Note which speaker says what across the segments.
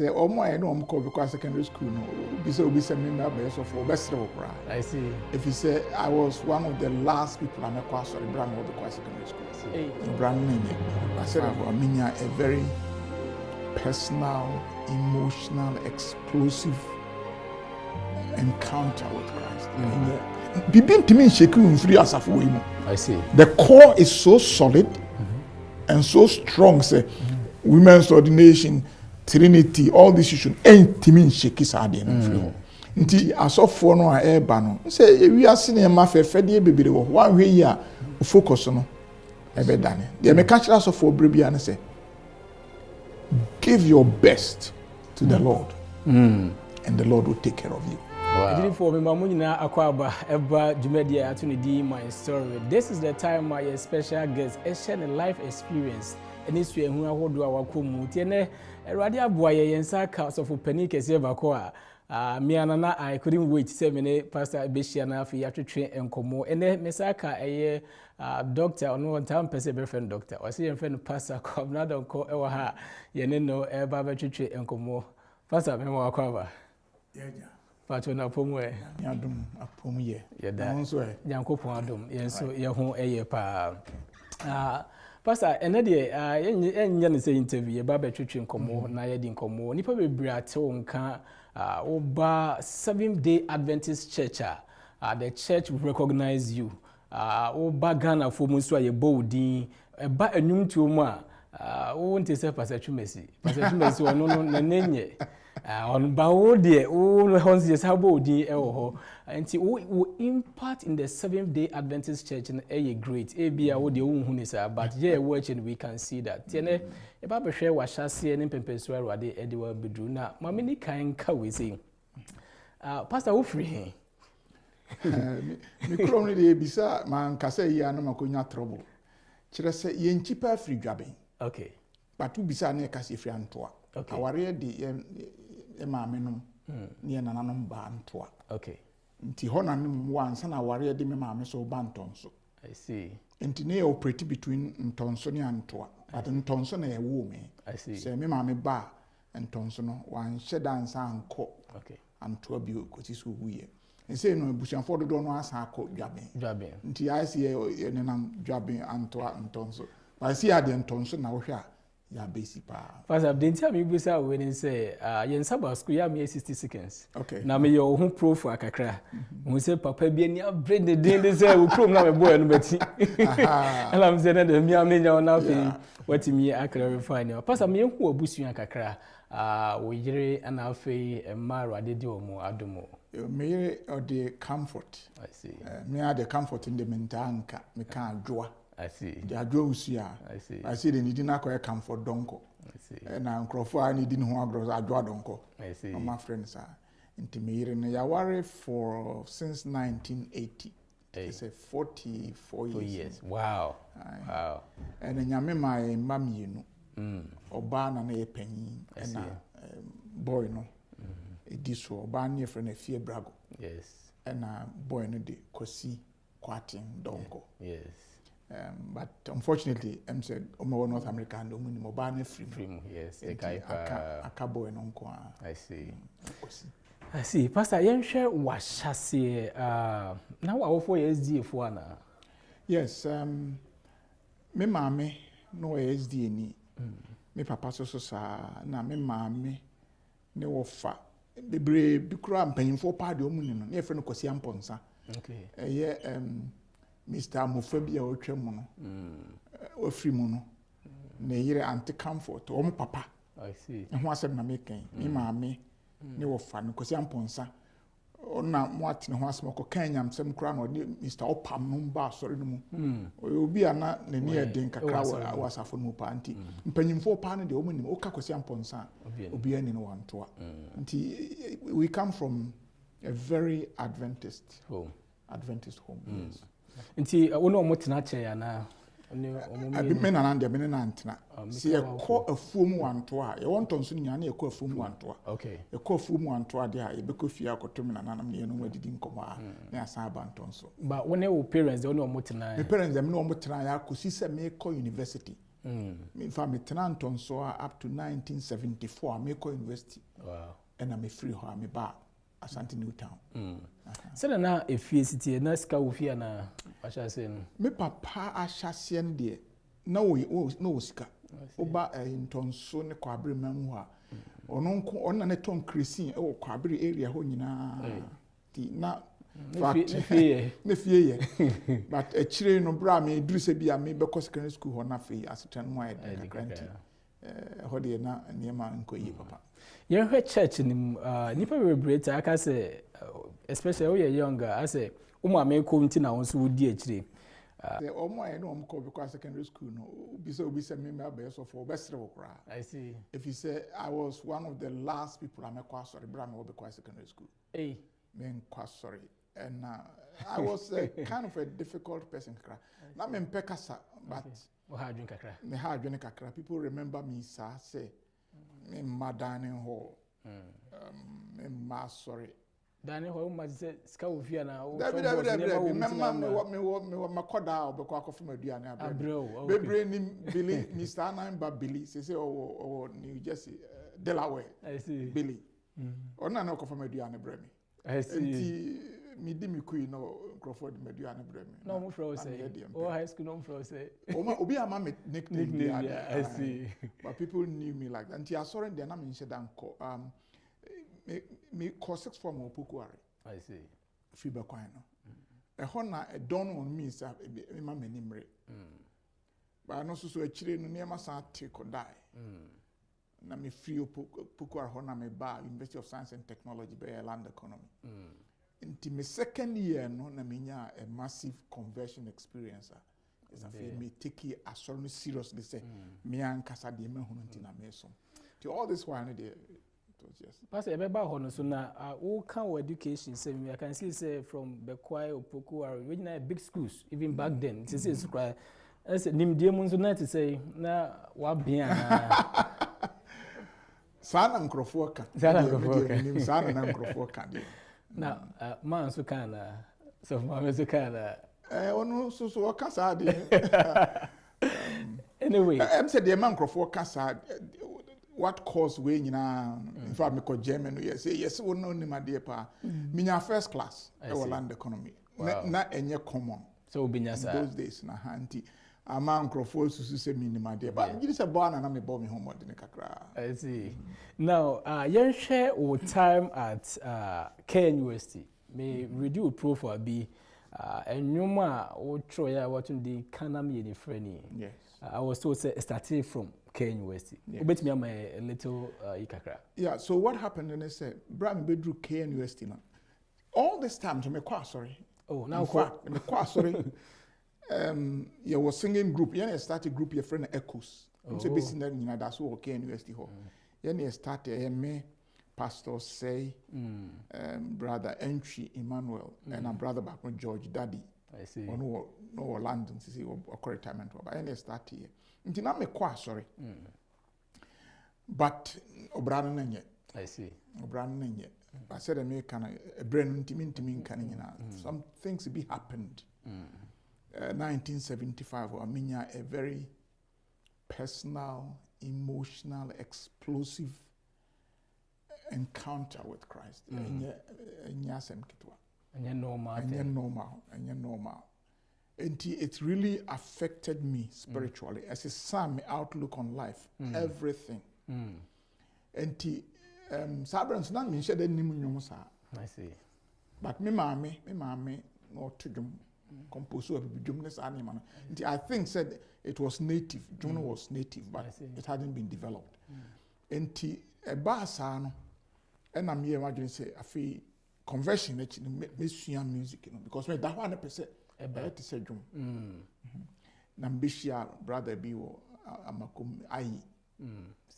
Speaker 1: The Omo I know because secondary school no be say me best of best.
Speaker 2: I see.
Speaker 1: If you say I was one of the last people I met sorry brand of the secondary school.
Speaker 2: Hey.
Speaker 1: Brand name. I said I mean a very personal, emotional, explosive encounter with Christ. Bibin to me shaking free as of way.
Speaker 2: I see.
Speaker 1: The core is so solid and so strong. Say women's ordination. Trinity, all this issue, ain't mean shaky side in flow. Nti asofo no a eba no say we ase na ma fefede bebere wo one way ya focus no ebe dane de me catch asofo brebia na say give your best to the Lord and the Lord will take care of you.
Speaker 2: Wow. For me mamu nyina akwaba eba dwumedia ato ne di my story. This is the time my special guest share a life experience. Any sue hu ahodo awakomu tie Erade aboa ye yensa ka so for pani kese bako a me anana I couldn't wait say me pastor Beshia na afi atwetwe enkomo ene mesaka eye doctor ono on time person be friend doctor o say friend pastor Kwabena Donkor e wa ha ye ne no e ba betwetwe enkomo pastor me wa kwaba
Speaker 1: yeja
Speaker 2: pato na pomu e
Speaker 1: yadum apomu ye
Speaker 2: yeda
Speaker 1: nso e
Speaker 2: yankopon adum yenso ye ho eye pa Pastor, enede enya ne say interview ye ba betwetwe nkomo na ye di nkomo nipa bebre ate wonka oba 7th-day Adventist church the church will recognize you oba Ghana for mu so ye bowdin eba enum tuo mu won te say Pastor Chumesi ono no na nenye on ba wo de wo hon se say bowdin e wo ho nti wo impact in the 7th-day Adventist church and a great bia wo de wo hu ni say but yeah watching we can see that tiene e ba be hwe wa hyase ne pempenso awade e de wa bedru na mama ni kan ka we say pastor wo free
Speaker 1: mi krom ni de bisa man kasa ya na makonya trouble kire say ye nchipa free dwaben
Speaker 2: okay
Speaker 1: but tu bisa na kasa free antoa
Speaker 2: okay
Speaker 1: aware de e maame no ne nananom ba antoa
Speaker 2: okay
Speaker 1: nti hona nim wansa na aware de me maame so ba ntonso
Speaker 2: I see
Speaker 1: nti ne operate between ntonso ne antoa but ntonso na e wo me
Speaker 2: I see
Speaker 1: say me maame ba ntonso no wan hyedansa anko
Speaker 2: okay
Speaker 1: antoa bi okoti so wuye nse no abusuafo dodo no asa akọ dwaben nti ayesi ye nenam dwaben antoa ntonso ba si ade ntonso na wo hwe a ya basic pa
Speaker 2: first update am you say when say yen saba school ya me 60 seconds
Speaker 1: okay
Speaker 2: na me your own profile kakra we say papa bi ani abre de den say we chrome na me boy no beti and I'm saying that me am nya na fe what me clarify now pastor me hu obusuan kakra we yire ana afi maro adede omo adomo
Speaker 1: me the comfort
Speaker 2: I see
Speaker 1: me are the comfort in the mentanka me kan adwoa
Speaker 2: I see
Speaker 1: the adwoa usia I see the need na ko comfort donko
Speaker 2: I see
Speaker 1: na nkrofo a need ho agro adwoa donko
Speaker 2: I see
Speaker 1: my friends are into me yire ne ya worry for since 1980 it's a 44 years
Speaker 2: wow wow
Speaker 1: and nyame my mami no oba na ye panyin na boy no ediso oba na yefre na fie brago
Speaker 2: yes
Speaker 1: and boy no de kosi kwatin donko
Speaker 2: yes
Speaker 1: but unfortunately I'm said omo North America and omo oba na free
Speaker 2: yes
Speaker 1: aka boy no nko
Speaker 2: I see
Speaker 1: kosi
Speaker 2: I see pastor yen hwe wa hyase na wa wo for SDA fo ana
Speaker 1: yes me mame no SDA ni me papa so sa na me mame ne wo fa bebre bikura mpanyimfo pa de omu ni no ne no kwasi amponsa
Speaker 2: okay
Speaker 1: Mr. Mofabia otwemu no ofri mu no ne yire anti comfort omu papa
Speaker 2: I see
Speaker 1: ho asem na mekan me mame ne wo fa no kwasi amponsa ona mo atene ho asem ko kan nyamsem kura no Mr. Opam no ba sori no mu obi ana ne ne eden kakra wa asafo no pa anti mpanyimfo pa no de omu ni o ka kwasi amponsa obi ani no wantoa nti we come from a very Adventist home yes
Speaker 2: nti wono omotena che ya na
Speaker 1: me na nande me na ntena se ekọ afuom wanto a ye wonto nso nya na ekọ afuom wanto a
Speaker 2: okay
Speaker 1: ekọ afuom wanto a de a ebekọ fie akoto me na nanam ne no wadidi nkomo a na asa abanto nso
Speaker 2: but when your parents they wono omotena
Speaker 1: me parents them no omotena ya kosi se me ekọ university In fact, me tenanton so up to 1974, me go university.
Speaker 2: Wow.
Speaker 1: And I'm free ho, me back Asante Newtown.
Speaker 2: So na efiesit na ska wo fie na acha say no.
Speaker 1: Me papa ahyase ne de na wo sika. Oba ntonso ne Kwabena mamu a. Ono na ton cresin e wo Kwabena area ho nyina. Ti na ne fie ye but a chire no bra me duru se bia me be secondary school ho na fe asetan mo aye de granty ho de na niema nkoyi papa
Speaker 2: yen hwe church ni nipa bebreta aka say especially we younger I say umu ame ko nti na won so wodi a chire
Speaker 1: the omo aye no ko because secondary school no obi say me abe so for besre wo kra.
Speaker 2: I see.
Speaker 1: If you say I was one of the last people I make sorry bra me obi kwa secondary school me kwa sorry. And I was kind of a difficult person. Na me mpekasa, but me ha adwene kakra. People remember me say me ma dining hall. Me ma sorry.
Speaker 2: Dining hall ma say ska wo fia na wo
Speaker 1: me makoda obekwa akofo maduane
Speaker 2: abre.
Speaker 1: Bebre ni Billy Mr. Namba Billy say o New Jersey Delaware.
Speaker 2: I see.
Speaker 1: Billy. Ona na akofo maduane bre me.
Speaker 2: I see.
Speaker 1: Me di me kui no Crawford Meduane breme.
Speaker 2: No mo fro say. Oh high school no fro say.
Speaker 1: Obi ama me nickname
Speaker 2: I see.
Speaker 1: But people knew me like that. And I saw them na me nche dan ko me course 6 form opokuare.
Speaker 2: I see.
Speaker 1: Fiba kwan no. E ho na e don on me say me ma menimre. Ba no so akire no niam san take ko die. Na me free opokuare ho na me ba University of Science and Technology be land economy. In my second year, no, na minya a massive conversion experience. Is a feel me take it as seriously. Say me and Casa de Mehunti na meso. To all this one, it was just.
Speaker 2: Pastor, Ebeba Hono, so now, all kind of education. Say, I can see say from Bekwai or Poku are originally big schools. Even back then, this is cry. I said, Nim Diamonds to say, na wabia.
Speaker 1: Sana Nkrofoka. Sana Nkrofoka.
Speaker 2: Now, man so kind so man so kind
Speaker 1: ono so kasa de
Speaker 2: anyway
Speaker 1: I'm said the man crofo kasa what course we nyina in fact me ko German yes we no ni made pa minya first class e land economy na enye common
Speaker 2: so obinya sa
Speaker 1: those days na hanti ama crofo susu se minima de but you say boy na me bo me homework de kakra.
Speaker 2: I see. Now yen share our time at Kenya University me redo profile be enwuma o troya what the kanami the friend.
Speaker 1: Yes.
Speaker 2: I was told say started from Kenya University. Obet me am a little ikakra.
Speaker 1: Yeah, so what happened and I said Bram bedru Kenya University now. All this time to me quite sorry.
Speaker 2: Oh, now
Speaker 1: me quite sorry. You was singing group. You started group your friend Echoes. So basically, that's what Kenya University hall. You started me, Pastor Say, brother Entry Emmanuel, and a brother back from George Daddy.
Speaker 2: I see.
Speaker 1: No London, see or retirement. But I started here. Until now, me quite sorry. But Obrana Nanye.
Speaker 2: I see.
Speaker 1: Obrana Nanye. I said I make a brain intimate some things be happened. 1975, I mean, a very personal, emotional, explosive encounter with Christ. And normal. And it really affected me spiritually. As a son, my outlook on life, everything. And Sabrans not mean shed any musa.
Speaker 2: I see.
Speaker 1: But me mammy, no to them. Composed of Jumness animal. I think said it was native. Juno was native, but it hadn't been developed. And a basano, and I'm here imagine say a fee conversion makes music, because when that 100% a better say drum. Nambishia brother Biwo Amakum Ai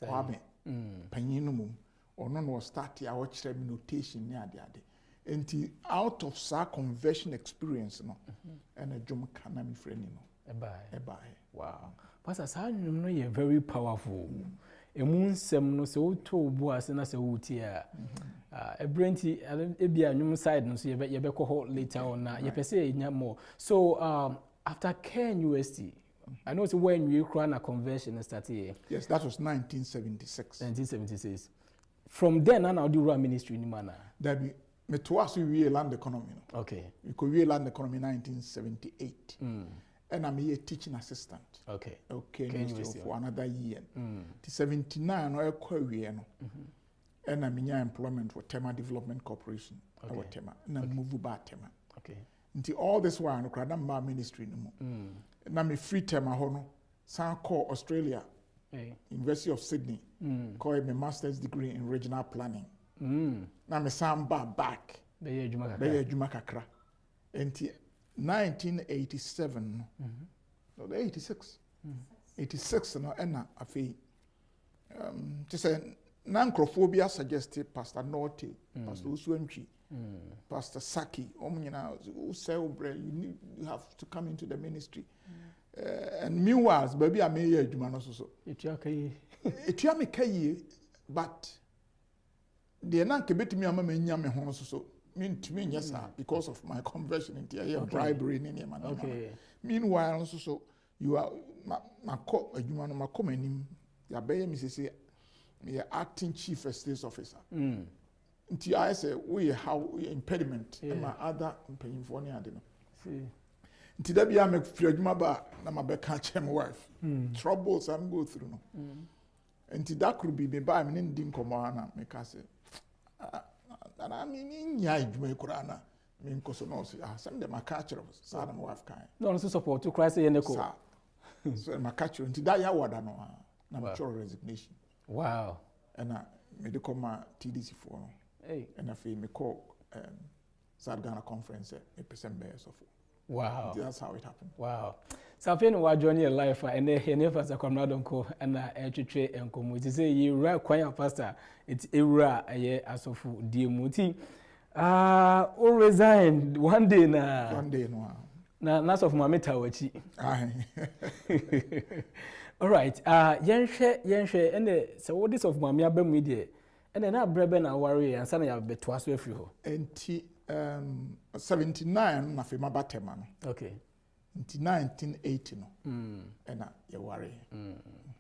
Speaker 1: Kwabena Donkor or none was starting our notation near the other. And out of sa conversion experience, no, and a jom kana mi friend,
Speaker 2: a buy.
Speaker 1: Wow.
Speaker 2: Pastor, sa no ye very powerful. E mun sem no so to bo ase na se wutia. E brenti e bia nwum side no so ye be ko later on na ye pese enya more. So after Kenya University, I know it's when you ran a convention started here.
Speaker 1: Yes, that was 1976.
Speaker 2: 1976. From then on, I'll do run ministry in Mana.
Speaker 1: That me twice we land economy.
Speaker 2: Okay.
Speaker 1: We could land economy 1978. And I'm here teaching assistant.
Speaker 2: Okay.
Speaker 1: University for another year. 79 I query and I'm in employment with Tema Development Corporation. Okay. Tema. And I move back Tema.
Speaker 2: Okay.
Speaker 1: Until all this while, I cry down ministry no more. And I'm a free Tema hono. San call Australia. University of Sydney. Call my master's degree in regional planning. Now me san back. Be Juma Kakra. Until 1987. No, 86. 86 no enna afi. Just a Nancrophobia suggested Pastor Norte, Pastor Uswemchi, Pastor Saki, who say, you have to come into the ministry. And meanwhile, baby, I may hear you also. It me kay, but the Nanke bet me a man yam home so. Mean to me, yes, sir, because of my conversion into a bribery in any man. Okay. Meanwhile, also, so you are my comment, ya bay Mrs. Me acting chief estate officer. Until I say we how impediment and my other paying for any other. Until that be I make free my bar, na my back catch my wife. Troubles I'm go through no. Until that could be by me in Dinkomana, make us say. And I mean, yai me kurana. Me nkoso no say some dem catch us. Sa na my wife kind. No
Speaker 2: support to Christ in the co.
Speaker 1: So my catch until that ya wada no. Na mature resignation.
Speaker 2: Wow.
Speaker 1: And I made the come TDC for no. Hey. And I feel me call South Ghana conference a percent bears of.
Speaker 2: Wow.
Speaker 1: That's how it happened.
Speaker 2: Wow. So I feel no journey in life and then he never as a Kwabena Donkor and Adjei and come to say you right choir pastor it's era as of DMT. All resigned one day na.
Speaker 1: One day no.
Speaker 2: Na nas of mameta wachi.
Speaker 1: Aye.
Speaker 2: All right. Yenhwe and so what this of mamia be media and then na brebe na worry and sana ya beto aso afri ho.
Speaker 1: Enti 79 na fe mabatema no.
Speaker 2: Okay.
Speaker 1: Enti 1980 no. And na ya worry.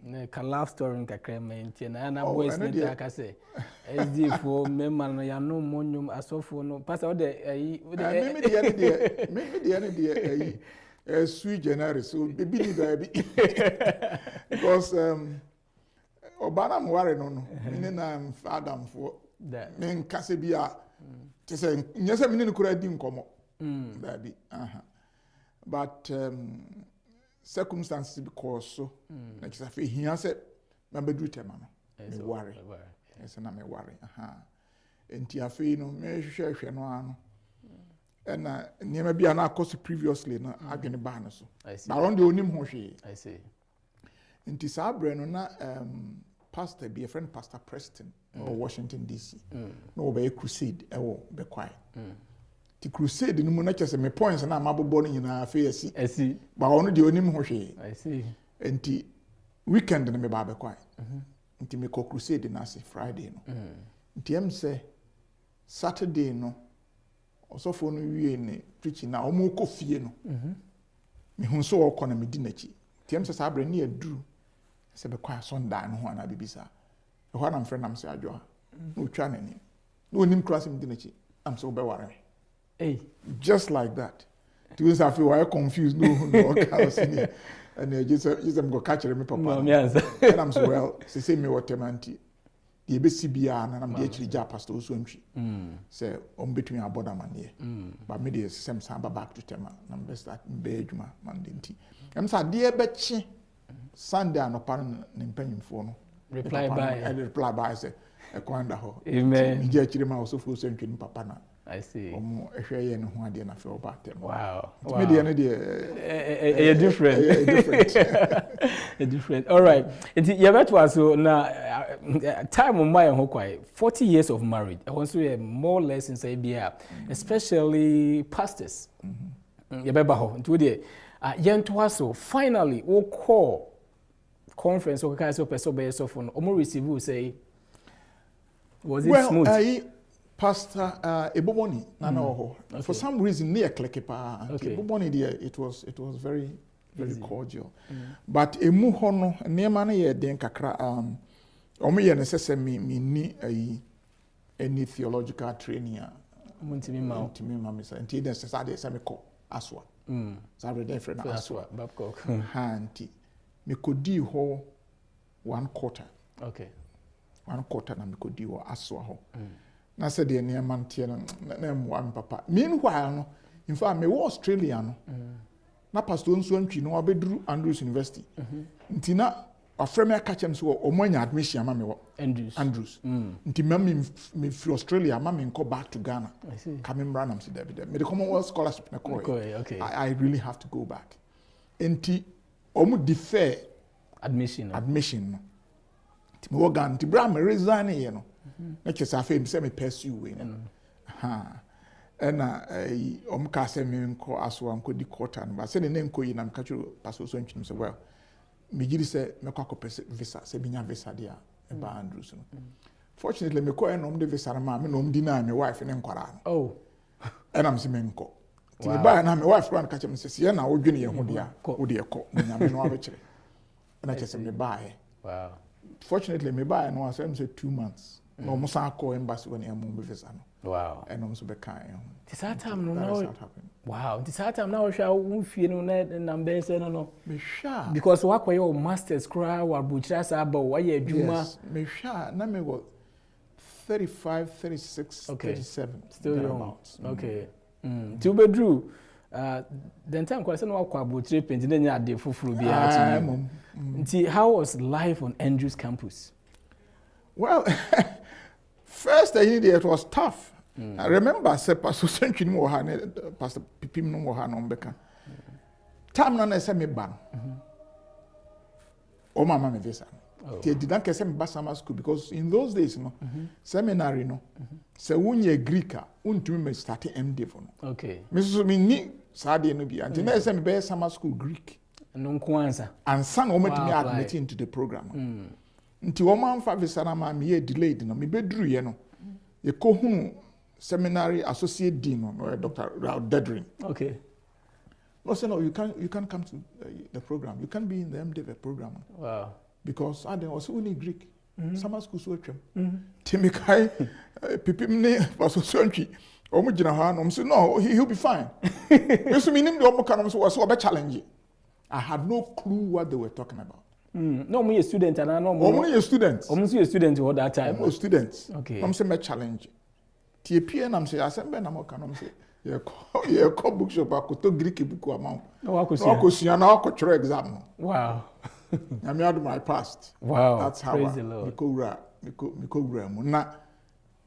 Speaker 2: Ne ka love story nka krema enti na boys ne ta say SD for memma no ya no monyum asofo no pastor o de
Speaker 1: me the sui generis so baby ni baby because obana mware no me na Adam for me nkase bia te say nyese me ni kura di nkomo baby but circumstances because so na kisa fe hia se na bedru tema no me worry yes na me worry enti afi no me hwehwe no ano and niema bia na course previously na adwene ba no so na ron de onim ho hwe
Speaker 2: I see
Speaker 1: enti sabre no na pastor be a friend Pastor Preston of Washington DC no be crusade e wo be kwai the crusade no mu na chese me points na mabobo no nyina afi asi ba ono de onim ho hwe
Speaker 2: I see
Speaker 1: enti weekend na me ba be kwai enti me ko crusade na say Friday no enti em say Saturday no osofo no wie ne preaching na omo ko fie no me hu so okọ na me di nachi enti em say sabre na aduru se be kwa Sunday no ho na bibisa e ho na mfre nam say adwo no twa na ni no onim class me di nachi am so be ware
Speaker 2: hey
Speaker 1: just like that to say feel why confused no chaos in and just go catch me papa
Speaker 2: no me answer
Speaker 1: and I'm so well say me what temanti the ebesi bia na am dey actually ja pastor Oswantwi say on between our border man here but me dey sem samba back to tema na me start be adwuma man dey nti em say dey be chi Sunday anopa ne mpanyimfo no reply by say e kwanda ho
Speaker 2: amen
Speaker 1: me dey actually ma Osofo Oswantwi ni papa na
Speaker 2: I see.
Speaker 1: Ehwe no ho ade na fe obatem.
Speaker 2: Wow.
Speaker 1: Media no dey
Speaker 2: a different. A different. All right. Nti ye beto aso na time on my ho kwai 40 years of marriage. I want to more lessons bia especially pastors. Ye beba ho. Nti we dey ye to aso finally we call conference o kai so person be so for no o receive say was it smooth?
Speaker 1: Pastor Eboboni Nana Oho. For some reason near Klekepa. Eboboni there it was very very cordial. But emu hono nneɛma no yɛ den kakra ɔmo yɛ no sɛ me ni any theological training a
Speaker 2: muntimi ma
Speaker 1: me sɛ nti den sɛ sɛ sɛ me kɔ aswa sɛ be different aswa
Speaker 2: Babcock
Speaker 1: ha nti me kodi hɔ 1 quarter.
Speaker 2: Okay.
Speaker 1: 1 quarter na me kodi hɔ aswa hɔ. Na sɛ de nneɛma nteɛ no na mo am papa. Meanwhile no in fact me was Australia no. Na pastor nso antwi no abeduru Andrews University. Nti na afrɛ me aka kyem so omo anya admission ama me wɔ Andrews. Nti me free Australia ama me nko back to Ghana.
Speaker 2: I see.
Speaker 1: Coming random see there. Me the Commonwealth scholarship na call.
Speaker 2: Okay.
Speaker 1: I really have to go back. Nti omo defer
Speaker 2: admission
Speaker 1: no. Nti me wɔ Ghana nti bra me resign ye no. Na kyesa afɛ me sɛ me pursue we no. Ena ka sɛ me nko aso anko di quarter no ba sɛ ne nko yi na me ka twero pastor so ntwim sɛ well me giri sɛ me kwa kɔpɛ visa sɛ binya visa dia e ba Andrews no. Fortunately me kɔ enom de visa ma me nom di na me wife ne nkwara no.
Speaker 2: Oh.
Speaker 1: Ena me se me nko. Ti me ba na me wife kora ka kyem sɛ sɛ na wodwene ye ho dia wo de ekɔ nya me no abɛkyerɛ. Ena kyɛ sɛ me ba ye.
Speaker 2: Wow.
Speaker 1: Fortunately me ba no asɛm sɛ 2 months. No mo sa akɔ embassy when e mo visa no.
Speaker 2: Wow.
Speaker 1: And also be kind.
Speaker 2: This time no now. Wow. This time now we shall feel no number say no.
Speaker 1: Me sure.
Speaker 2: Because what your masters cry or butchers about why you juma.
Speaker 1: Yes. Me sure. Na me go 35, 36,
Speaker 2: okay.
Speaker 1: 37.
Speaker 2: Still young. Okay. Two bedroom. Then time kwase no akwa butcher paint na nya ade fufuru bia. How was life on Andrews campus?
Speaker 1: Well, first it was tough. I remember say Pastor Century no ha ne Pastor Pipim no ha no mbeka. Time na say me ban. O mama me visa. They did not say me ba summer school because in those days no seminary no say wunye Greek untumi me start MD for no.
Speaker 2: Okay.
Speaker 1: Me so me ni saade no bia. Nti na say me be summer school Greek.
Speaker 2: No nko ansa.
Speaker 1: Ansa na o matimi admit into the program. Nti o man fa visa na ma me ye delayed no me beduru ye no. Ye ko hunu Seminary associate dean or Dr. Dedrin.
Speaker 2: Okay.
Speaker 1: No, say no, you can't come to the program. You can't be in the MDiv program.
Speaker 2: Wow.
Speaker 1: Because I also only Greek. Summer school so chem. Timikai pipimne pasosonchi. Omo gina ha no say no, he'll be fine. Yesu minim de omo kanom so be challenge. I had no clue what they were talking about.
Speaker 2: No, me a student and I know
Speaker 1: more. Omo a student.
Speaker 2: Omo a student at that time.
Speaker 1: Omo students.
Speaker 2: Okay.
Speaker 1: I'm say me challenge. TPN am say asembe na mo kanom say ye ko bookshop akoto Greek book amount.
Speaker 2: No akosia
Speaker 1: na akotwere exam.
Speaker 2: Wow.
Speaker 1: I mean, I passed.
Speaker 2: Wow.
Speaker 1: That's how
Speaker 2: Praise the Lord.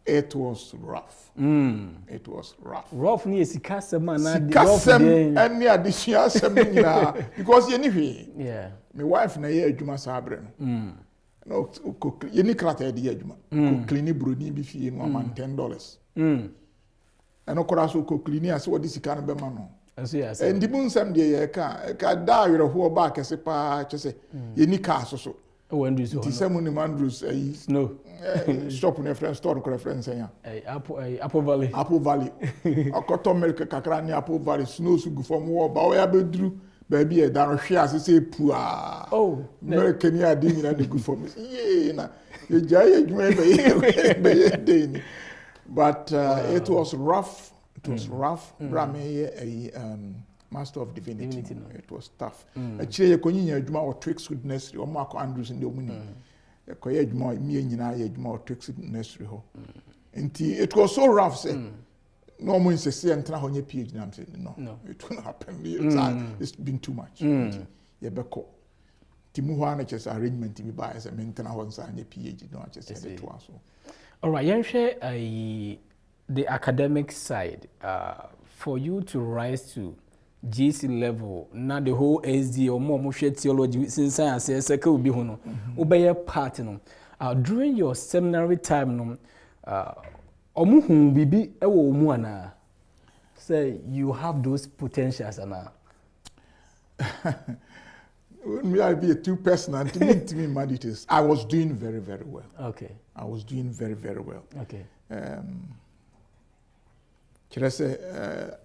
Speaker 1: It was rough. It was rough.
Speaker 2: Rough ni esikasem na
Speaker 1: rough any additional seminar because you anyway.
Speaker 2: Yeah.
Speaker 1: My wife na ye adwuma sabre no. No ye ni krata de adwuma. Ko clean broni bi fie no man $10. Eno kora so ko clean as what this can be ma no.
Speaker 2: Yes.
Speaker 1: And the moon some day ka da yere ho ba kese pa kyese ye ni car so.
Speaker 2: Oh, Andrews.
Speaker 1: The same Andrews
Speaker 2: no.
Speaker 1: Shop in a friend store ko reference ya.
Speaker 2: Apple Valley.
Speaker 1: Apple Valley. Akoto America kakra ni Apple Valley snow su gu from wo ba we abedru baby e da no hwe asese pua.
Speaker 2: Oh,
Speaker 1: America ni adi ni na de gu from. Ye na ye jay adwuma be dey. But it was rough. It was rough. Master of Divinity. It was tough. Actually, you konyinya adwuma or Twix with nursery. Omo akọ Andrews in the omuni. You koye adwuma mi nyina ye adwuma or Twix with nursery ho. Nti it was so rough say. No mo insist entna ho nye PhD na say no. It won't happen. It's been too much. Ye beko. Ti mu ho na chese arrangement bi ba say mentna ho nsa nye PhD no chese the to aso.
Speaker 2: All right, yen hwe the academic side, for you to rise to GC level, now the whole SD or more theology since I say second be hono, obey part no. During your seminary time no, omuhun bibi ewo omu ana. Say you have those potentials ana.
Speaker 1: Me I be too personal to me my details. I was doing very, very well.
Speaker 2: Okay.
Speaker 1: I was doing very, very well.
Speaker 2: Okay.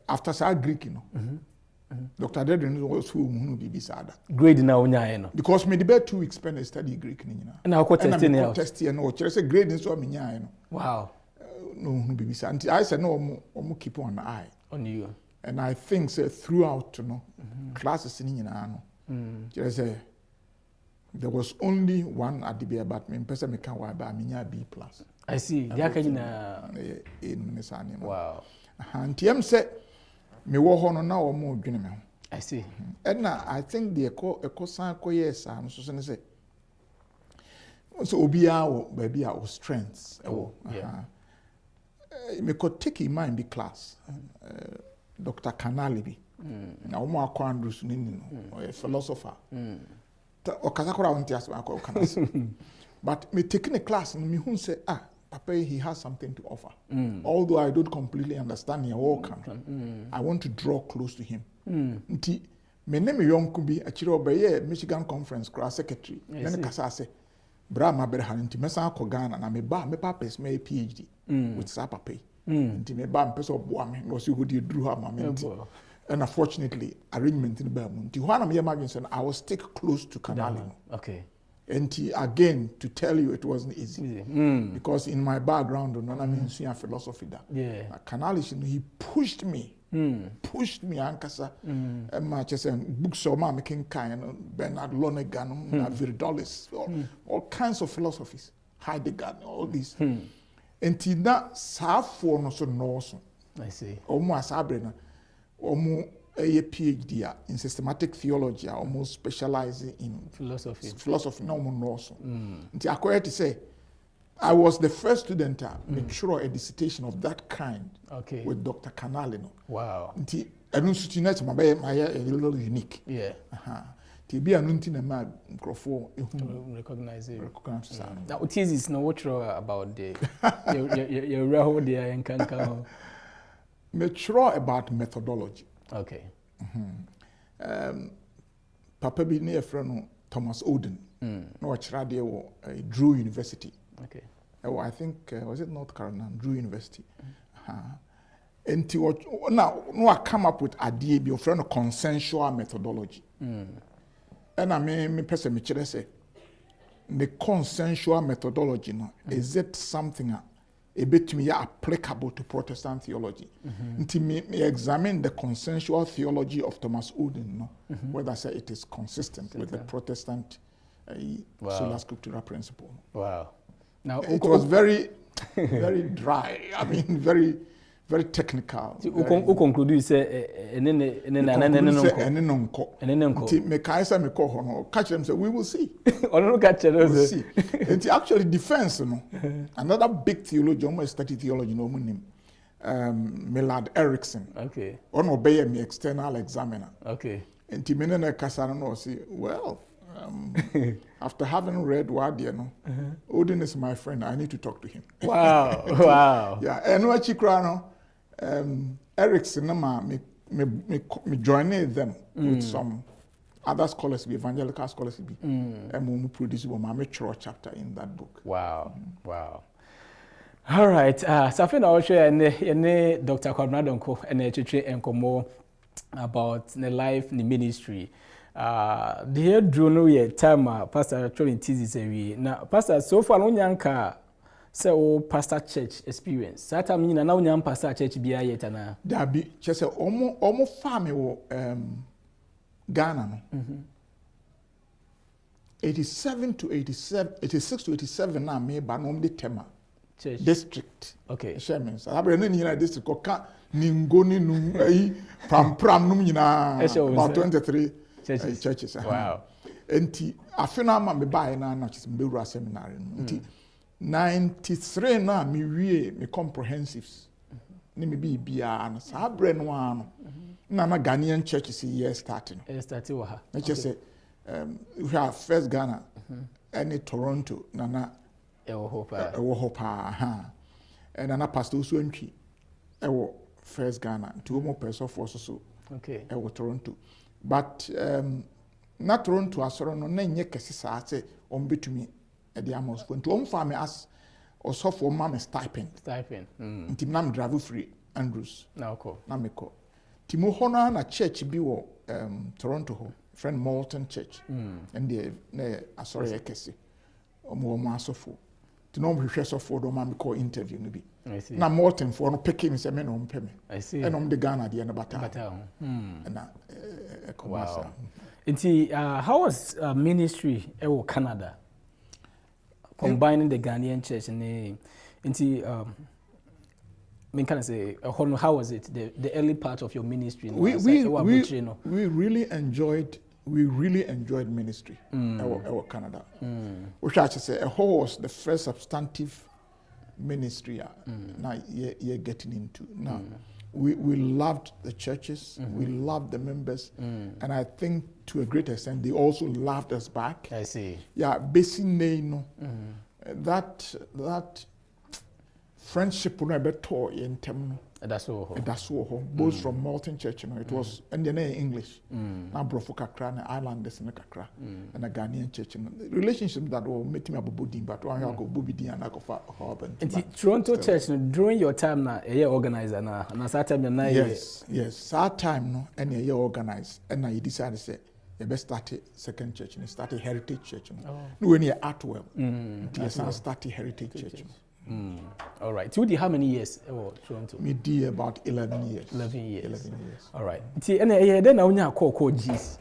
Speaker 1: After sa Greek, you know, Dr. Dedren was who be beside.
Speaker 2: Grade now, no.
Speaker 1: Because me the 2 weeks spend study Greek.
Speaker 2: And I quote testing out.
Speaker 1: Testing no, there's a grade in so many.
Speaker 2: Wow.
Speaker 1: No, be beside. I said no, keep on the eye
Speaker 2: on you.
Speaker 1: And I think throughout, classes in there was only one at the beer, but me person me can why by me B plus.
Speaker 2: I see.
Speaker 1: In wow. And TM said me wo hono na o mo dwene me.
Speaker 2: I see.
Speaker 1: And I think the eco san ko yes am so say. So obia wo baby our strengths.
Speaker 2: Oh, yeah.
Speaker 1: Me could take in mind be class. Dr. Kanalibi. Na omo akwa Andrews ni a philosopher. But me taking a class and me who say Papa he has something to offer. Although I don't completely understand him I want to draw close to him. Nti me name young could be a chiro Michigan Conference class secretary. Then kasa say bra ma bere han nti mesa ko Ghana na me papa is my PhD with Sapa. Nti me ba mpese oboa me no see who dey drew her ma me. And unfortunately, arrangement in the Belmont. I was stick close to Canal.
Speaker 2: Okay.
Speaker 1: And again, to tell you, it wasn't easy. Because in my background, I mean, philosophy that.
Speaker 2: Yeah.
Speaker 1: Canal, he pushed me. Ankasa. Books so making kind, Bernard Lonergan, Viridolis, all kinds of philosophies. Heidegger, all these. And that for no so.
Speaker 2: I see.
Speaker 1: Almost Sabrina. Almost a PhD in systematic theology, almost specializing in philosophy, no more also. I quite to say, I was the first student to make sure a dissertation of that kind with Dr. Canalino.
Speaker 2: Wow.
Speaker 1: I don't see that my a little unique.
Speaker 2: Yeah.
Speaker 1: To be an untin man, microphone,
Speaker 2: recognize it. Now, what is no what about the your real there and can
Speaker 1: mature about methodology.
Speaker 2: Okay.
Speaker 1: Papa be near friend Thomas Oden. No, Drew University.
Speaker 2: Okay.
Speaker 1: I think was it North Carolina? Drew University. And now I come up with Adjei be friend of consensual methodology. And I mean, person me say the consensual methodology. No, is it something? A bit to me applicable to Protestant theology. Until me examine the consensual theology of Thomas Oden, whether say it is consistent with the Protestant sola scriptura principle.
Speaker 2: Wow. Now
Speaker 1: it was very, very dry. I mean, very, very technical.
Speaker 2: Who conclude you say
Speaker 1: catch them say we will see.
Speaker 2: We'll
Speaker 1: see. It actually defense, another big theologian, almost study theology, no name, Millard Erickson.
Speaker 2: Okay.
Speaker 1: On obey me external examiner.
Speaker 2: Okay.
Speaker 1: And Timinena Casano say, well, after having read what Odin is my friend. I need to talk to him.
Speaker 2: Wow. Wow.
Speaker 1: Yeah. And what Chikrano, Erickson, me joined them with some other scholars, evangelical scholars, and we produce a mature chapter in that book.
Speaker 2: Wow. Wow. All right. So I think I'll share Dr. Kwabena Donkor and Adjei and Komo about the life, the ministry. The drew no yet time Pastor Trolling teases away. Now, Pastor, so far on yanka say pastor church experience. That time you now young pastor church be yet na.
Speaker 1: There be just almost family wo Ghana no. 86 to 87 na me ba no de tema.
Speaker 2: Church.
Speaker 1: District.
Speaker 2: Okay.
Speaker 1: Shermans. Abre no nyina district ko ka ningo ni nu pram num nyina about 23 churches.
Speaker 2: Wow.
Speaker 1: Enti afena ma me bae na church mbewura seminary. Enti 93 na me wie me comprehensives. Ni me bi bia na sa abre no ano. Na Ghanaian churches here starting.
Speaker 2: Starting wa ha.
Speaker 1: Na say we have first Ghana and Toronto na Ewo Hopa. And another pastor Suentri. Ewo first Ghana. Two more person for so.
Speaker 2: Okay.
Speaker 1: Ewo Toronto. But not Toronto asoro no na nye kese sa say on betumi e dey amos for nti on fa me as also for mama stipend.
Speaker 2: Stipend.
Speaker 1: Nti na me drive free Andrews.
Speaker 2: Na ko.
Speaker 1: Na me ko. Timo Hona na church bi wo Toronto ho, friend Malton Church. And the sorry ekesi. Omo asofo. To know hwehwe sofo do ma me call interview no bi. Na Malton for no pick me say me no mpɛ me.
Speaker 2: I see.
Speaker 1: And the Ghana de na bata. And
Speaker 2: wow. How was ministry in Canada? Combining the Ghanaian church and can say how was it the early part of your ministry?
Speaker 1: We really enjoyed ministry in Canada. Which I should say a whole was the first substantive ministry now you're getting into now. We loved the churches, we loved the members, and I think to a great extent they also loved us back.
Speaker 2: I see.
Speaker 1: Yeah, basically, that friendship no be taught in term.
Speaker 2: That's all.
Speaker 1: Both from Malton Church, it was and then English. Now Brofo Kakra and Islanders in Kakra and a Ghanaian church. Relationship that will make me a Bobudi, but one go Bobidi and I go for Hob.
Speaker 2: Toronto Church during your time now, a year organizer now, and at that time you're 9 years.
Speaker 1: Yes, that time no, and a year organized, and I decided to say. You best started second church and started Heritage Church. No, when you're at well, you started Heritage Church.
Speaker 2: All right. So, how many years? Toronto.
Speaker 1: Me did about 11 years.
Speaker 2: 11 years.
Speaker 1: 11 years.
Speaker 2: All right. Then I only call G's.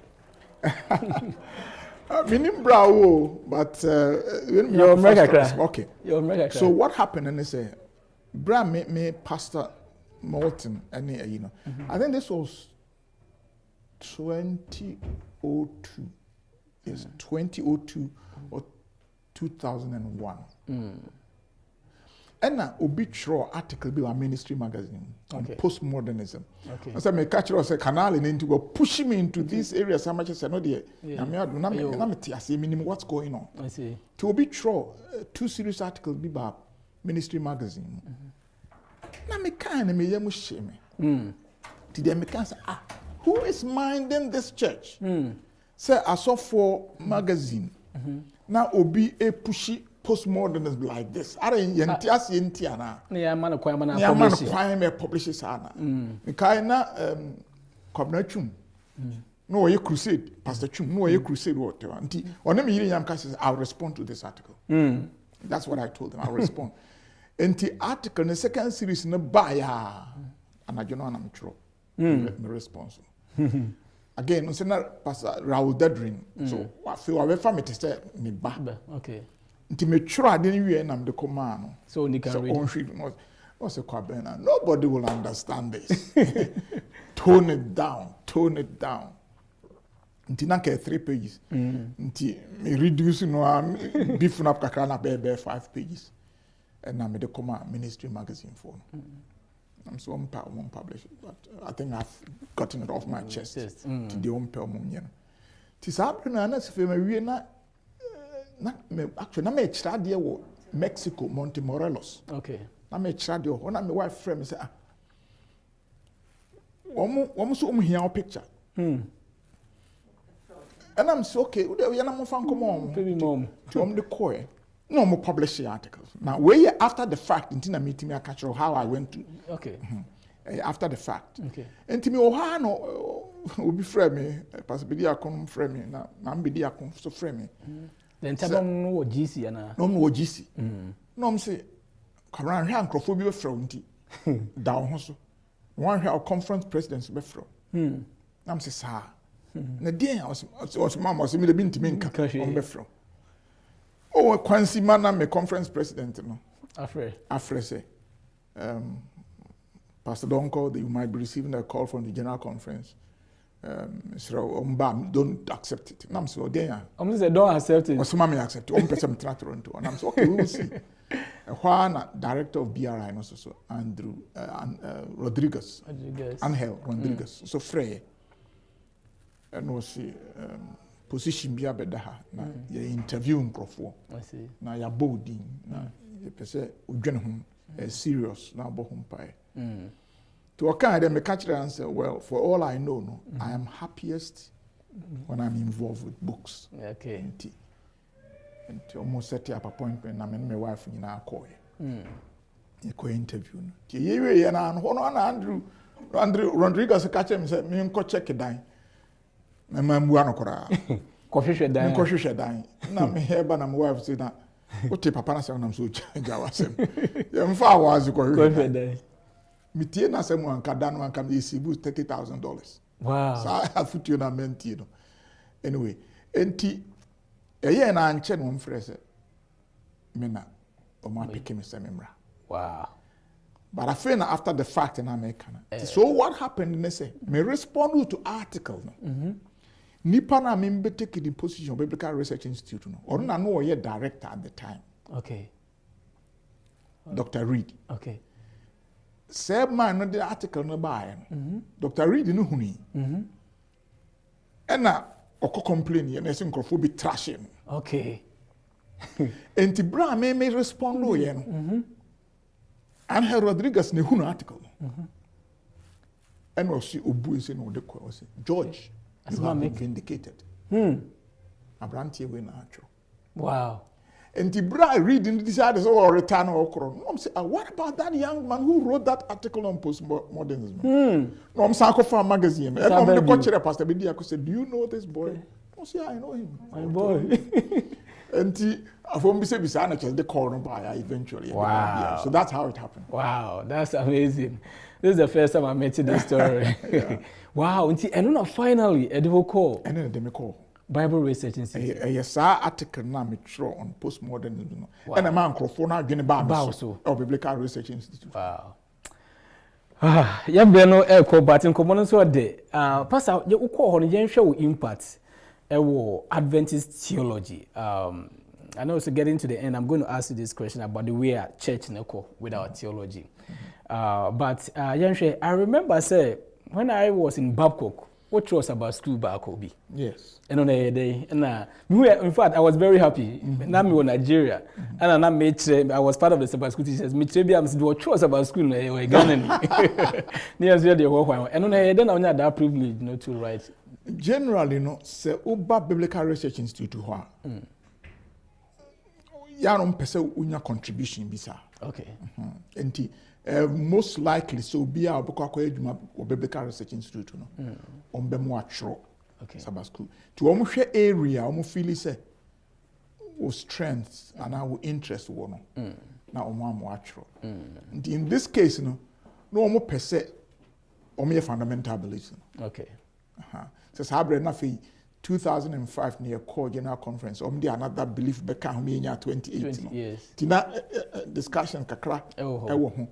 Speaker 1: Meaning bravo, but
Speaker 2: you're America.
Speaker 1: Okay.
Speaker 2: You're America.
Speaker 1: So what happened? And they say, Bra me Pastor Malton, and I think this was 2002. Yes, 2002 or 2001. And now obituary article be a ministry magazine on postmodernism. Okay. I said, "Me catch you say canal into go push me into these areas. How much I said no dear. I say minimum what's going on.
Speaker 2: I see.
Speaker 1: To obituary 2 serious articles be about ministry magazine. Na me kind me yemu shame. Today me can say who is minding this church? Say I saw for magazine. Now obi a pushy postmodernism like this. I don't yentiana.
Speaker 2: Yeah, man,
Speaker 1: publishes ana. Kaina Kwabena Chum. No, you crusade, Pastor Chum. No, you crusade whatever. Until on them yam says I'll respond to this article. That's what I told them. I'll respond. And the article in the second series in the buyer, and I don't know I'm true. The response. Again, no say Pastor Raul Dedrin. So I feel I family to say me ba.
Speaker 2: Okay.
Speaker 1: Nti me try didn't we am the command.
Speaker 2: So you can read.
Speaker 1: What's a Kwabena? Nobody will understand this. Tone it down. Nti na ke 3 pages. Nti me reduce beef up kakra na be 5 pages. And now me the command ministry magazine for. I'm so won't publish it, but I think I've gotten it off my chest. To the own pelmum. Tisabri na se me wie na actually na me chira de wo Mexico Montemorelos.
Speaker 2: Okay.
Speaker 1: Na me chira de ho na me wife friend say womu so hia picture. And I'm so okay, we na mo fan come on. To the core. No more publish the articles. Now, where after the fact, until I meet me, I catch how I went to.
Speaker 2: Okay.
Speaker 1: After the fact.
Speaker 2: Okay.
Speaker 1: And to me, oh, will be frame me. Possibly I come frame me. Now, I'm be there, so frame me.
Speaker 2: Then tell them no GC and
Speaker 1: no GC. No, I'm say, come around here and Crawford from down also. One here, our conference presidents be from. I'm say, sir. The day I was mama was me been to me on be from. Oh, Quincy Mana, my conference president, no. Afre say, Pastor Donkor, you might be receiving a call from the general conference. Don't accept it. I'm so there.
Speaker 2: I'm saying don't accept it.
Speaker 1: Or some accept it. Person Toronto. And I'm so okay. We will see. Juan, director of BRI, and also so Andrew Rodriguez, Angel Rodriguez. So Frey, and we see. Position be abedaha na ye interview nkrofo.
Speaker 2: I see.
Speaker 1: Na ya bolding na ye pese odwene ho serious na bo ho pai. To okan dem me catch the answer well for all I know no I am happiest when I'm involved with books.
Speaker 2: Okay.
Speaker 1: And almost set up appointment na me and my wife nyina call ye. Ye ko interview no. Ye we ye na ho no na Andrew Rodriguez catch him say me nko check dan. Na mambu anokora.
Speaker 2: Kohwehwe dan.
Speaker 1: Nkohwehwe dan. Na me heba na my wife say that. Ote papa na say na so jawasem. Ye mfa awazi kohwehwe dan. Mitie na say mo anka dan anka me sibu $30,000.
Speaker 2: Wow.
Speaker 1: So I put you na menti no. Anyway, enti eye na anche no mfrese. Me na o ma pick me say memra.
Speaker 2: Wow.
Speaker 1: But I feel after the fact in America. So what happened? They say, me respond to article. No? Nipa na me be take the position of Biblical Research Institute. No? Or na no ye director at the time.
Speaker 2: Okay.
Speaker 1: Dr. Reed.
Speaker 2: Okay.
Speaker 1: Say man no the article no buy. Dr. Reed no huni. And na oko complain ye na say nkrofo be trashing.
Speaker 2: Okay.
Speaker 1: Enti bra me respond no ye no. And her Rodriguez ne huno article. And was she obu say no de kwa say George, you have been vindicated. Abrantie we na atro.
Speaker 2: Wow.
Speaker 1: And the bra reading this article or return or kro. No say what about that young man who wrote that article on postmodernism? No am sa for magazine. And I'm the coach pastor be there say do you know this boy? No say I know him.
Speaker 2: My boy.
Speaker 1: And from the corner by eventually.
Speaker 2: Wow.
Speaker 1: So that's how it happened.
Speaker 2: Wow, that's amazing. This is the first time I met you this story. Wow, and then finally, Edward call.
Speaker 1: And then they call.
Speaker 2: Bible Research Institute.
Speaker 1: Yes, article now me throw on postmodernism. And a man microphone now getting back so of Biblical Research Institute.
Speaker 2: Wow. Ah, yeah, Breno Echo, but in common so de. Pastor, you call on the show impact. Adventist theology. I know to get into the end, I'm going to ask you this question about the way our church neko with our theology. But I remember say when I was in Babcock, what was about school Bakobi.
Speaker 1: Yes.
Speaker 2: And on a day, and in fact, I was very happy. Now me in Nigeria, and I was part of the Sabbath school teachers. Me maybe I'm doing chores about school in Ghanaian. Near the whole while, and on a then I had that privilege, to write.
Speaker 1: Generally, say Uba Biblical Research Institute to her. Yaron pese unya contribution bisa.
Speaker 2: Okay.
Speaker 1: Enti most likely so be a boko akwa Biblical Research Institute no. Ombemo atro.
Speaker 2: Okay.
Speaker 1: Sabbath school. To omo hwe area omo feel say o strengths and our interest wo no. Na omo amo atro. In this case no omo pese omo ye fundamental beliefs.
Speaker 2: Okay.
Speaker 1: So Sabre na fi 2005 near core general conference there another belief beka ho me 2018
Speaker 2: yes
Speaker 1: tina discussion kakra ewo ho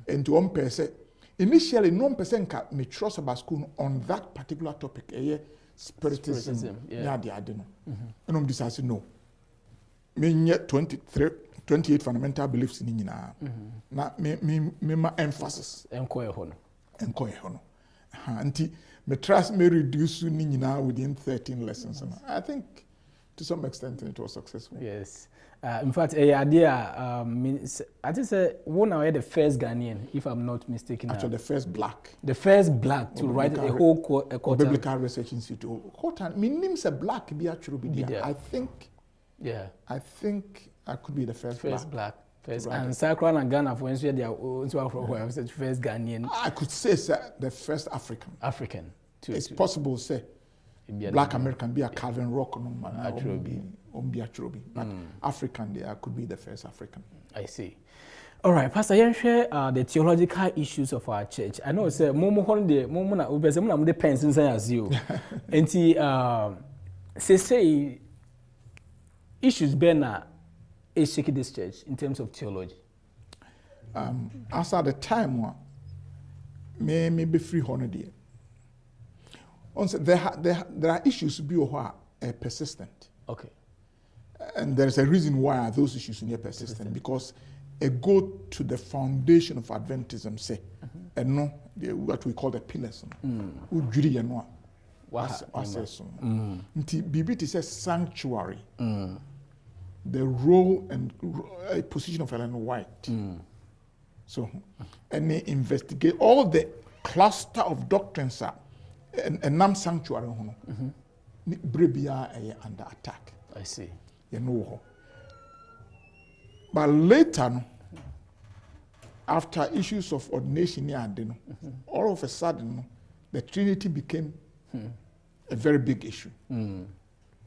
Speaker 1: and to person initially no person ka me trust about school on that particular topic spiritism yeah the ade no and decide no me 28 fundamental beliefs ni nyina na me ma emphasis
Speaker 2: enkoye ho
Speaker 1: no anti me trust me reduce ni nyina within 13 lessons. I think to some extent it was successful.
Speaker 2: Yes. In fact, I think say one are the first Ghanaian, if I'm not mistaken.
Speaker 1: Actually, the first black.
Speaker 2: The first black to write a whole quarter.
Speaker 1: Biblical Research Institute. Quarter. My name is a black. Be actually be there. I think. Yeah. I think I could be the first
Speaker 2: black. First, and Sakran and Ghana for instance, they are first Ghanaian.
Speaker 1: I could say the first African.
Speaker 2: African.
Speaker 1: It's possible say Black American be a Calvin Rock no but African there could be the first African.
Speaker 2: I see. All right, Pastor, you share the theological issues of our church. I know say momo holiday momo na ubese mo na mo de pens inside as you. Enti say issues bena is shaking this church in terms of theology.
Speaker 1: As at the time may be free holiday. There are issues be persistent.
Speaker 2: Okay.
Speaker 1: And there is a reason why those issues are persistent because it go to the foundation of Adventism, say, and no, what we call the pillars. BBT says sanctuary. The role and position of Ellen White. So, and they investigate all the cluster of doctrines and nam sanctuary Brebia under attack.
Speaker 2: I see.
Speaker 1: You know. But later, after issues of ordination, all of a sudden, the Trinity became a very big issue.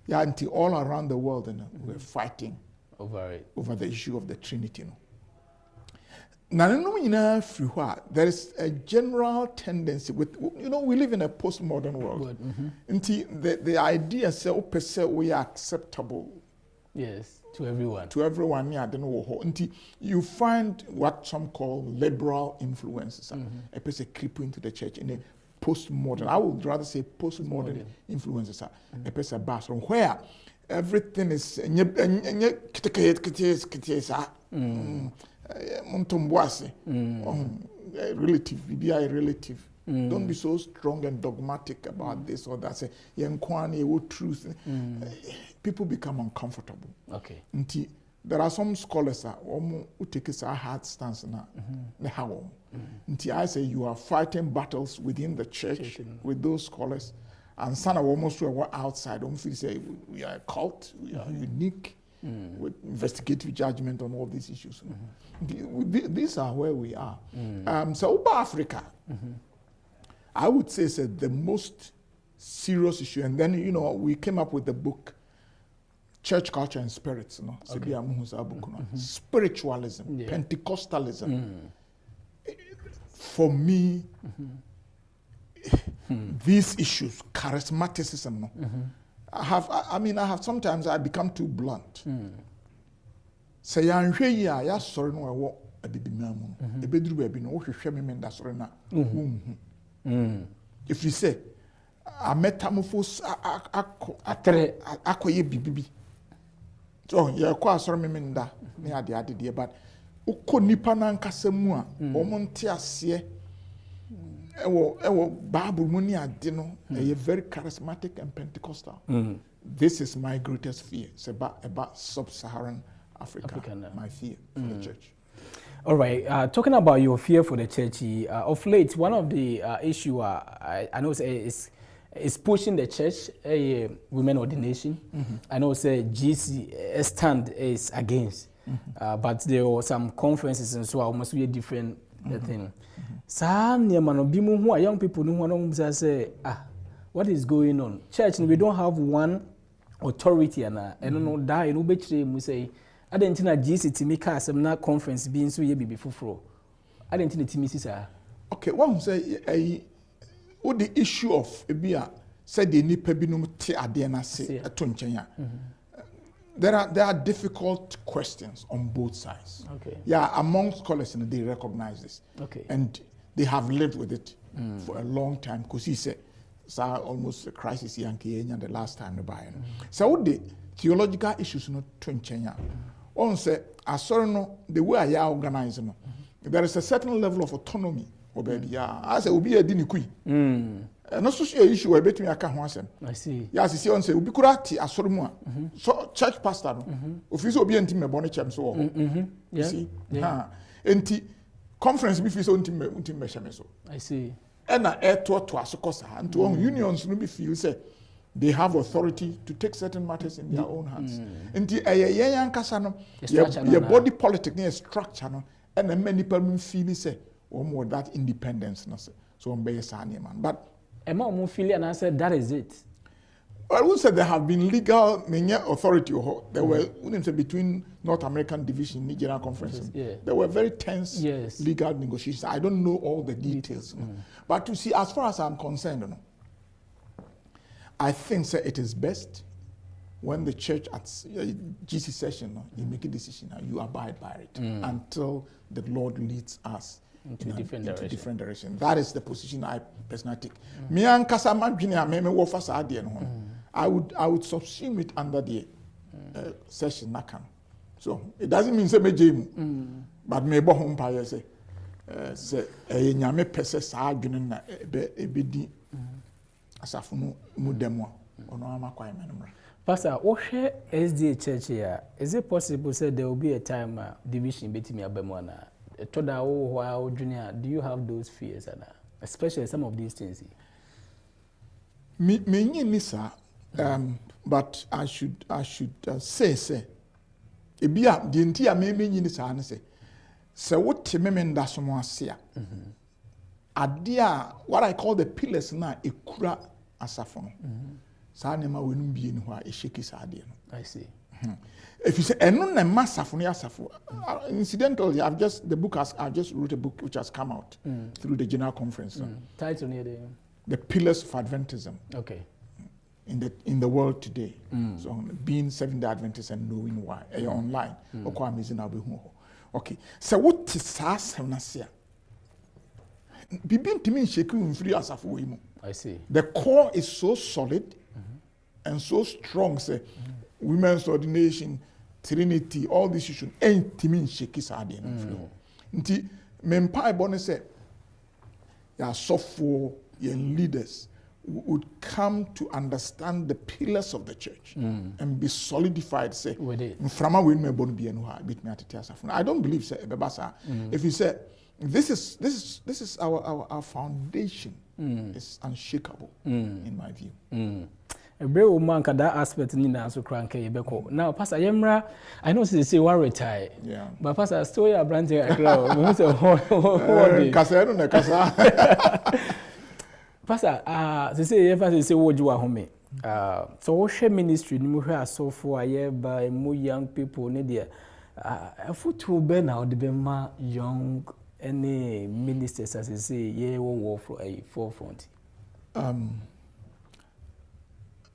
Speaker 1: Yeah, until all around the world, we're fighting over the issue of the Trinity. Now, there is a general tendency with, we live in a postmodern world. The idea says we are acceptable.
Speaker 2: Yes, to everyone.
Speaker 1: To everyone, yeah, you find what some call liberal influences, a person creep into the church in a postmodern. I would rather say postmodern influences, a person bathroom where everything is relative, be a relative. Don't be so strong and dogmatic about this or that. Say, truth. People become uncomfortable.
Speaker 2: Okay.
Speaker 1: There are some scholars who take a hard stance now. I say you are fighting battles within the church with those scholars, and some are almost outside. Say we are a cult, we are unique. With investigative judgment on all these issues. These are where we are. So over Africa, I would say the most serious issue, and then we came up with the book Church Culture and Spirits, spiritualism, Pentecostalism. For me, these issues, charismaticism, I have sometimes I become too blunt. Say ya sorry no wo abibimamu. Ebeduru baby no wo hwehwe me nda sorry na. If you say a metamorphose akoye bibibi. So ya kwa sorry me nda na ade but ukọ nipa na nkasa mu a omonte ase Bible money very charismatic and Pentecostal. This is my greatest fear. It's about sub-Saharan Africa. My fear for the church.
Speaker 2: All right. Talking about your fear for the church, of late, one of the issue I know is pushing the church women ordination. I know GC stand is against, but there were some conferences and so almost be a different thing. Some young people know say, what is going on? Church, we don't have one authority and no die no betray we say I didn't think GC to make us some conference being so ye be before. I didn't think it sir. Okay,
Speaker 1: one say what the issue of ebia said the nipa binum te ade na se ato nkyenya. There are difficult questions on both sides. Okay. Yeah, among scholars, they recognize this. Okay. And they have lived with it for a long time because he said, almost a crisis here and the last time the buy. So the theological issues not to Kenya. On say, I saw no the way I organize no. There is a certain level of autonomy. I say, be a dinikui. No social issue where between a kahwasem. I see. Yes, see on say ubikurati asorumwa. So church pastor no. Office obi enti me bone chem so. You see? Enti conference bi fi so enti me cheme so. I see. And na to asokosa and unions no be feel say they have authority to take certain matters in their own hands. Enti yen yankasa no your body politics near structure no and many people feel say more that independence no so on be man. But
Speaker 2: Emma and I said that is it.
Speaker 1: I would say there have been legal authority. There were between North American Division, Nigerian Conference. There were very tense legal negotiations. I don't know all the details. But to see, as far as I'm concerned, I think it is best when the church at GC session, you make a decision and you abide by it until the Lord leads us into different direction. That is the position I personally take. Me and Kasama Guinea, me wo fasa ade no. I would subsume it under the session nakam. So it doesn't mean say me jemu, but me bo hom pa say nyame pese sa adwene na ebedi asafo no mu demo ono amakwa emenumra.
Speaker 2: Pastor, what SDA church here? Is it possible say there will be a time division between abemo na junior? Do you have those fears, especially some of these things?
Speaker 1: Me, sir. But I should say, Ebia, the entire me say, So what memenda somo asia. Adia what I call the pillars na ekura asafo no. Sa nema wenum bie ni ho a esheki sa ade no.
Speaker 2: I see.
Speaker 1: If you say eno na masafo no asafo. Incidentally, the book I've just wrote a book which has come out through the general conference.
Speaker 2: Title near
Speaker 1: The Pillars of Adventism.
Speaker 2: Okay.
Speaker 1: In the world today. So being Seventh-day Adventist and knowing why. Online. Okay. So what is Sasemnasia? Bibin to me shake free as of women.
Speaker 2: I see.
Speaker 1: The core is so solid and so strong. Say women's ordination, Trinity, all these issues ain't to me shake is hard in Nti mempa bonne say ya suffer your leaders would come to understand the pillars of the church and be solidified. Say, I don't believe say if you say this is our foundation is unshakable in my view.
Speaker 2: Ebrew man ka that aspect ni na so kranka yebeko. Now Pastor Yemra, I know say one retire.
Speaker 1: Yeah.
Speaker 2: But Pastor still ya branching akra. We say what
Speaker 1: kasa no na kasa.
Speaker 2: Pastor, they say if I say what you are home. So what share ministry ni mo hwe so for aye by mo young people ni there. Foot will be now the be ma young any ministers as they say ye wo for a forefront.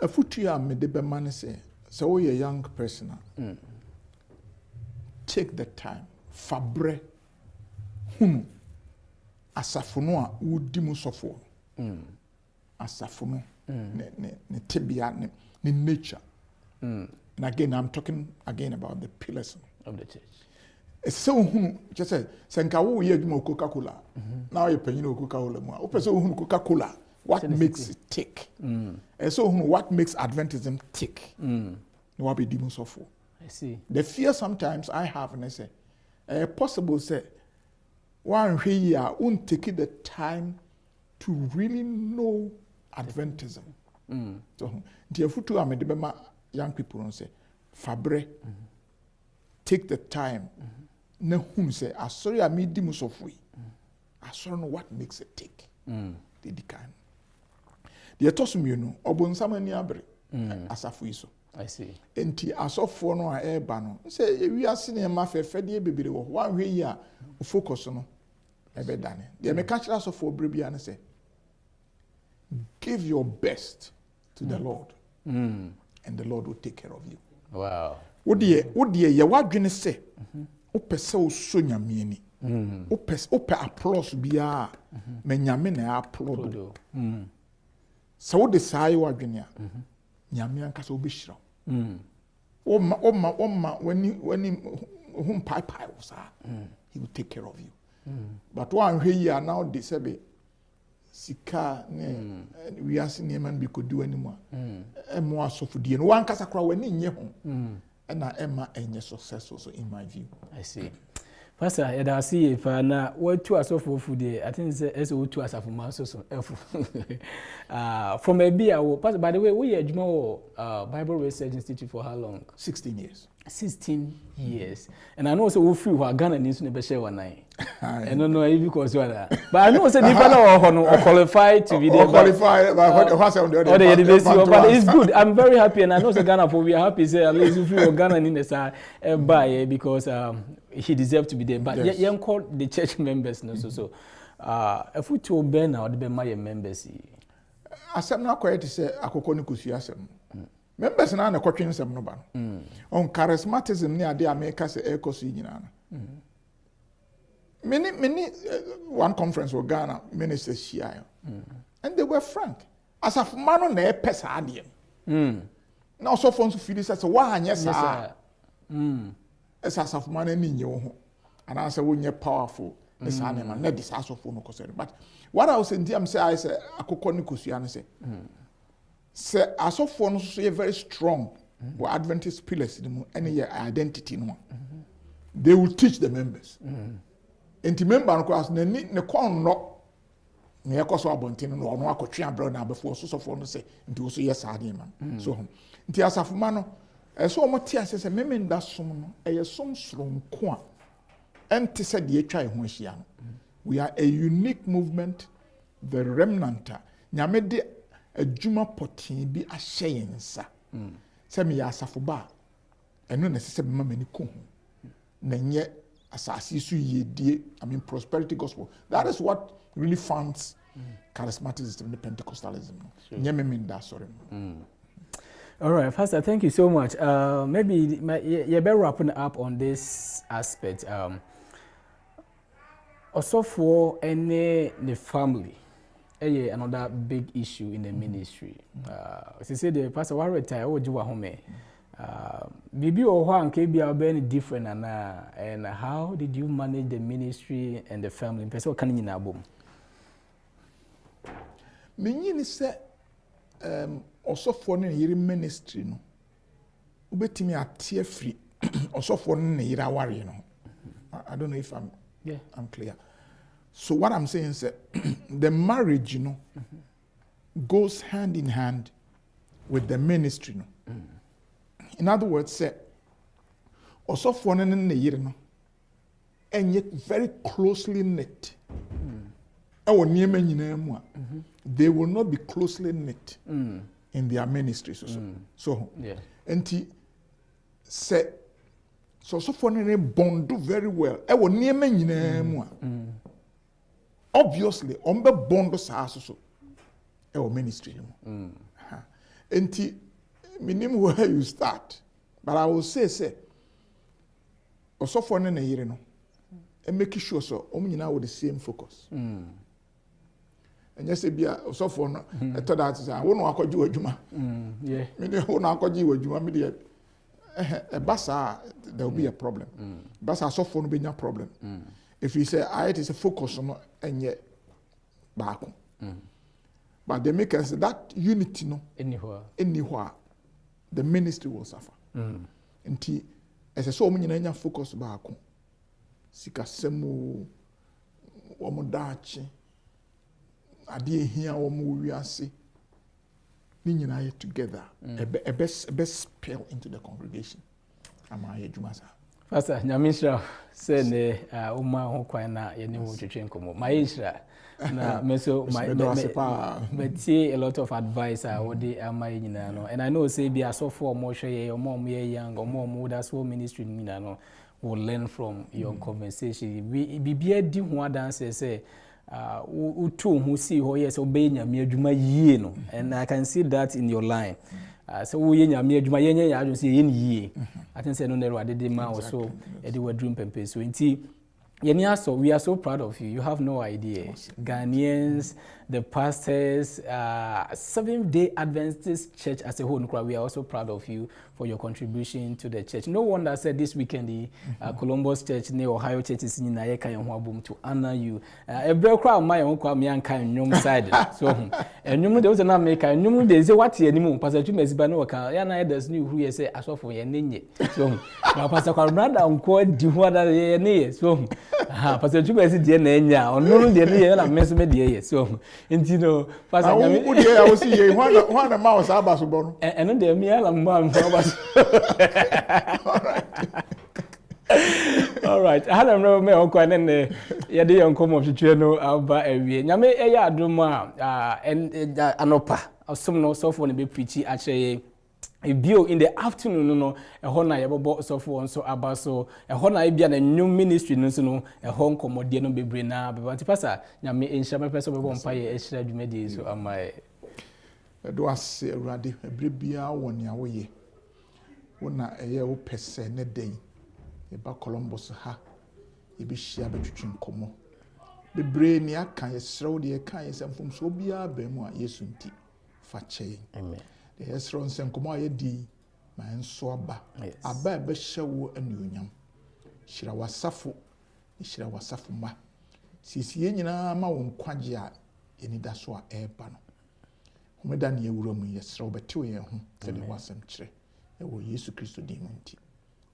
Speaker 1: A foot ya me de be man say so we a young person. Take the time fabre asafono a wodi mu sofo. Asafono ne tibia ne nature. And again I'm talking again about the pillars
Speaker 2: of the church.
Speaker 1: So just say senka wo ye adwuma Coca-Cola. Now you pay Coca-Cola mo. O pese wo Coca-Cola. What makes it tick? And so what makes Adventism tick? What be demons of?
Speaker 2: I see.
Speaker 1: The fear sometimes I have and I say, possible say one here won't take the time to really know Adventism. So the futu am the young people and say, Fabre, take the time. Ne whom say, I sorry I made demons of we. I sorry know what makes it tick. The decline. The tosum you know, obon samani abre asafu iso.
Speaker 2: I see.
Speaker 1: Enti asofo no a eba no. Say we are seeing ma fefe de bebere wo. One way ya focus no ebe dane. The me catch asofo brebia na say give your best to the Lord. And the Lord will take care of you.
Speaker 2: Wow.
Speaker 1: Wo de ye wadwene say o pese o so nyame ani. O pe applause bia me nyame na applaud. So what the say wadwene a nyame ankasa obehira. When pai was he will take care of you. But one here now they say sika ne we are seeing man be could do anymore. More so for the one kasa kra when nye ho. And na Emma enye success also in my view.
Speaker 2: I see. Pastor, I see if na what two as of food I think it's o two as of man so from a beer Pastor, by the way, we are Bible Research Institute for how long?
Speaker 1: 16 years.
Speaker 2: 16 years. And I know so we free who Ghana needs to be share one night. I don't know if because you are that. But I know say or qualified to be there.
Speaker 1: Qualified but what's on the
Speaker 2: other but it's good. I'm very happy and I know say Ghana for we are happy say at least if you Ghana in the side buy because he deserves to be there. But yes. You call the church members no so if we to obey now the be my members.
Speaker 1: Asem na kwete say akoko ni kusu asem. Members na na kwetwe nsem no ba no. On charismatism ni ade America say ekoso nyina no. Many one conference with Ghana ministers share. And they were frank. As a man na pesa ade. Now so for feel this as wa anya sa. As a man ni nye ho. And I say when you're powerful, this animal na this as of no concern. But what I was saying I say akoko ni kusua na say as of no so very strong with Adventist pillars any identity no. They will teach the members. Enti member no class na ni ne kon no na yakoso abontin no no akotwe abro na before so for no say nti wo so yes ade man so nti asafoma no so mo tie ase say memenda som no eye som soronko a ente said the try ho ahia no. We are a unique movement, the remnant. Nyame de adwuma potin bi ahye yensa. Se me ya asafo ba eno na sese mama mani ko ho. Na nye asasi su yedie, I mean prosperity gospel. That is what really funds charismatism and Pentecostalism. Sure.
Speaker 2: All right, Pastor, thank you so much. Maybe you better wrapping up on this aspect. Also for any the family, another big issue in the ministry. As you said, the pastor was retired. What do you want? Bibi or one can be very different, and how did you manage the ministry and the family? Person can you na boom?
Speaker 1: Menyini se osofo ne yiri ministry no ubetimi atie free osofo ne yiri aware no. I don't know if I'm clear. So what I'm saying is that the marriage, you know, goes hand in hand with the ministry, no. In other words, say osofo ne yiri no and yet very closely knit. They will not be closely knit in their ministries. So, and say, so for bond do very well. Obviously, ombe bond so our ministry. And minimum where you start, but I will say, also for no, and make sure so with the same focus. And yes, be a so for no. I thought that I won't walk with you. Yeah, meaning who now call you media. A bassa, there will be a problem. Bassa so for no be a problem. If you say it is a focus on and yet back. But they make us that unity no anywhere the ministry will suffer. And as a so many focus back. Sika semu omodachi ade hia omo wiase ni nyina together a best spill into the congregation ama adwuma sa
Speaker 2: Pastor Nyamisha say ne uma ho kwan na ye ne wo twetwe nkomo mayishra na meso a lot of advice what they am nyina no and I know say be aso for mo hwe ye omo ye young omo that's what ministry nyina no will learn from your conversation. Bibia di ho adanse say utu hu si ho yes obey nyame adwuma yie no and I can see that in your line. So we nyame adwuma yenye ya adwuma say yen yie. I think say no nero adede ma also e dey dream pempe so nti we are so proud of you. You have no idea. Ghanaians, the pastors, Seventh-day Adventist Church as a whole, we are also proud of you for your contribution to the church. No wonder said this weekend the Columbus Church, the Ohio Church is in Nayeka to honor you. A break crowd my own kwame anka nyum side. So and nyum there was na make nyum dey say what ye nimu pastor Chumesi ba no ka ya na there's new who say asofo ye nenye. So pastor Kwabena Donkor di ho da ye ne so pastor Chumesi dey na enya onu dey ne ye na mess me dey so no pastor nyame
Speaker 1: wo dey I see ye one mouse abaso bo no
Speaker 2: eno dey me ala mma abaso all right I had no me on kwan ne ye dey enkom of twetwe no aba awie nyame eya adom anopa osom no so for ne be preach actually ebio in the afternoon no ehọ na yebobo sofo nso aba so ehọ na ebia na new ministry no so no ehọ nkomodie no bebre na bebati pastor nyame enhia me person bebo mpa ye ehira dwumedi so amae
Speaker 1: edo ase awurade ebre bia woni awoye wona eye wo pese ne den e ba Columbus ha e bi hia betwetwe nkomo bebre ni aka ye srew de aka ye samfom so bia ba mu a Yesu nti fa che amen. The Esron Senkomo Yedi, my Swaba, Aba Beshaw and Union. Shira was Safu, Shira was Safuma. Sisi Yenina Maun Quagia, Yenidaswa air pano. Homedan ye room, yes, Robert 2 year home, said it was some tre. It will Yesu Christo Dimunti.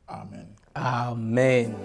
Speaker 1: Amen.
Speaker 2: Amen.